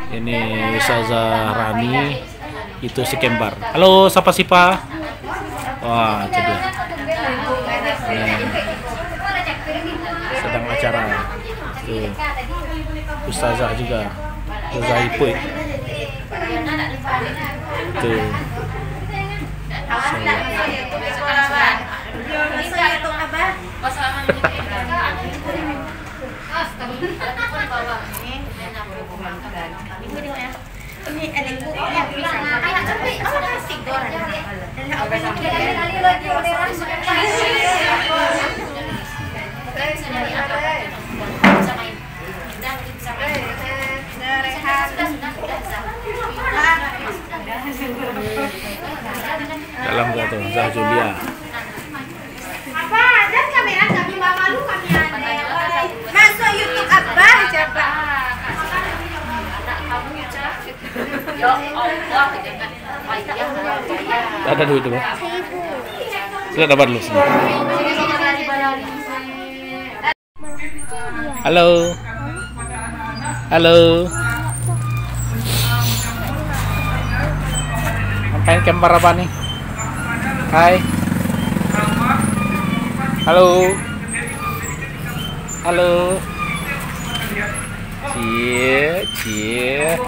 Ini Ustazah Rani, itu si Kembar. Halo, siapa sih Pak? Wah, itu dia. Sedang acara. Tuh. Ustazah juga. Ustazah Ipuy. Tuh. Ini adikku yang bisa tapi asik orang. Dalam gak tuh, Zah Julia. Apa? Dan kamera kami malu kami ada. Masuk YouTube Abah coba. Ya Allah, jangan Ada duit tuh, Bang. Sudah dapat lu semua. Halo. Halo. Ngapain Kembar apa nih? Hai. Halo. Halo. Cie.